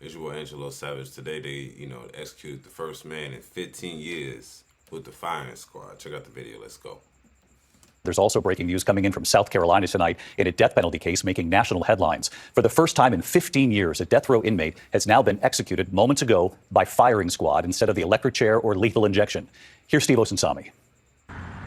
It's your boy Angelo Savage. Today they executed the first man in 15 years with the firing squad. Check out the video. Let's go. There's also breaking news coming in from South Carolina tonight in a death penalty case making national headlines. For the first time in 15 years, a death row inmate has now been executed moments ago by firing squad instead of the electric chair or lethal injection. Here's Steve Osunsami.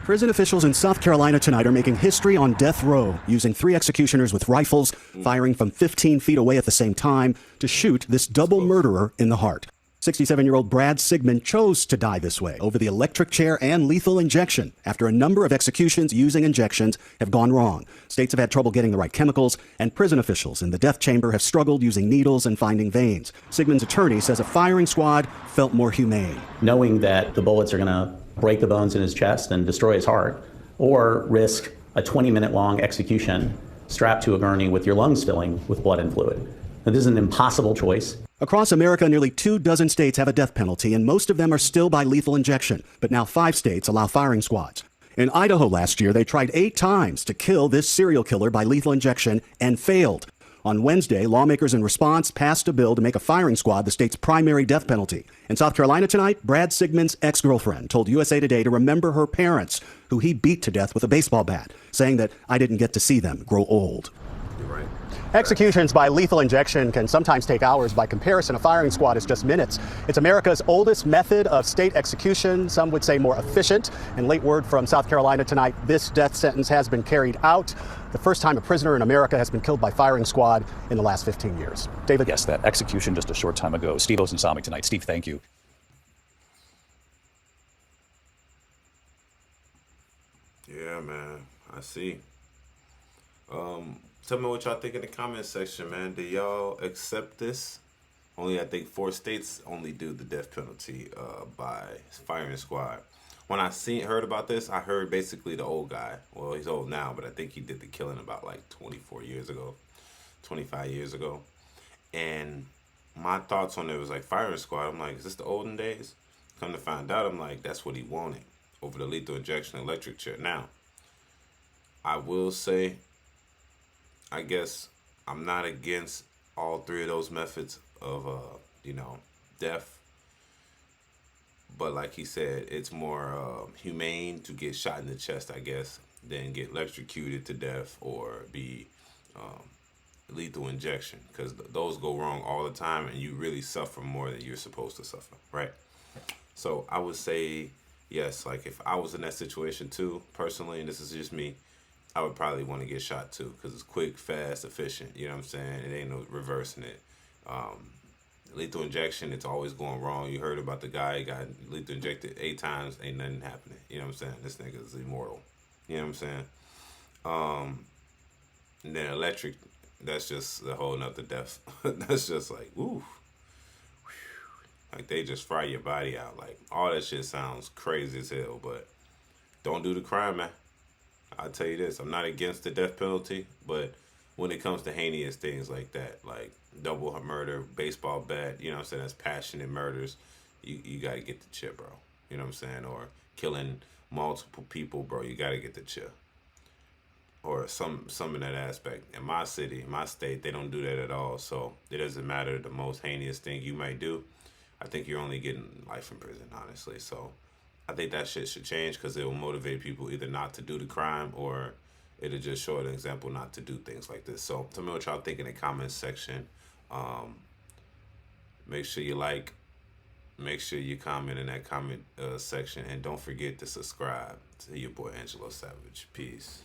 Prison officials in South Carolina tonight are making history on death row, using 3 executioners with rifles, firing from 15 feet away at the same time to shoot this double murderer in the heart. 67-year-old Brad Sigmund chose to die this way over the electric chair and lethal injection after a number of executions using injections have gone wrong. States have had trouble getting the right chemicals, and prison officials in the death chamber have struggled using needles and finding veins. Sigmund's attorney says a firing squad felt more humane. Knowing that the bullets are going to break the bones in his chest and destroy his heart, or risk a 20-minute-long execution strapped to a gurney with your lungs filling with blood and fluid. Now, this is an impossible choice. Across America, nearly 24 states have a death penalty, and most of them are still by lethal injection. But now 5 states allow firing squads. In Idaho last year, they tried 8 times to kill this serial killer by lethal injection and failed. On Wednesday, lawmakers in response passed a bill to make a firing squad the state's primary death penalty. In South Carolina tonight, Brad Sigmund's ex-girlfriend told USA Today to remember her parents, who he beat to death with a baseball bat, saying that I didn't get to see them grow old. You're right. Executions by lethal injection can sometimes take hours. By comparison, a firing squad is just minutes. It's America's oldest method of state execution, some would say more efficient. And late word from South Carolina tonight, this death sentence has been carried out. The first time a prisoner in America has been killed by firing squad in the last 15 years. David? Yes, that execution just a short time ago. Steve Osunsami tonight. Steve, thank you. Yeah, man. I see. Tell me what y'all think in the comment section, man. Do y'all accept this? Only I think 4 states only do the death penalty by firing squad. When I heard about this, I heard basically the old guy. Well, he's old now, but I think he did the killing about like 24 years ago, 25 years ago. And my thoughts on it was like firing squad. I'm like, is this the olden days? Come to find out, I'm like, that's what he wanted over the lethal injection electric chair. Now, I will say, I guess I'm not against all 3 of those methods of, death. But like he said, it's more humane to get shot in the chest, I guess, than get electrocuted to death or be lethal injection. Because those go wrong all the time and you really suffer more than you're supposed to suffer, right? So I would say, yes, like if I was in that situation too, personally, and this is just me, I would probably want to get shot too because it's quick, fast, efficient. You know what I'm saying? It ain't no reversing it. Lethal injection, it's always going wrong. You heard about the guy who got lethal injected 8 times, ain't nothing happening. You know what I'm saying? This nigga is immortal. You know what I'm saying? And then electric, that's just a whole nother death. That's just like, ooh. Like they just fry your body out. Like all that shit sounds crazy as hell, but don't do the crime, man. I'll tell you this, I'm not against the death penalty, but when it comes to heinous things like that, like double murder, baseball bat, you know what I'm saying, that's passionate murders, you got to get the chip, bro. You know what I'm saying? Or killing multiple people, bro, you got to get the chip. Or some in that aspect. In my city, my state, they don't do that at all. So it doesn't matter the most heinous thing you might do. I think you're only getting life in prison, honestly. So I think that shit should change because it will motivate people either not to do the crime or it'll just show an example not to do things like this. So tell me what y'all think in the comments section. Make sure you like, make sure you comment in that comment section, and don't forget to subscribe to your boy Angelo Savage. Peace.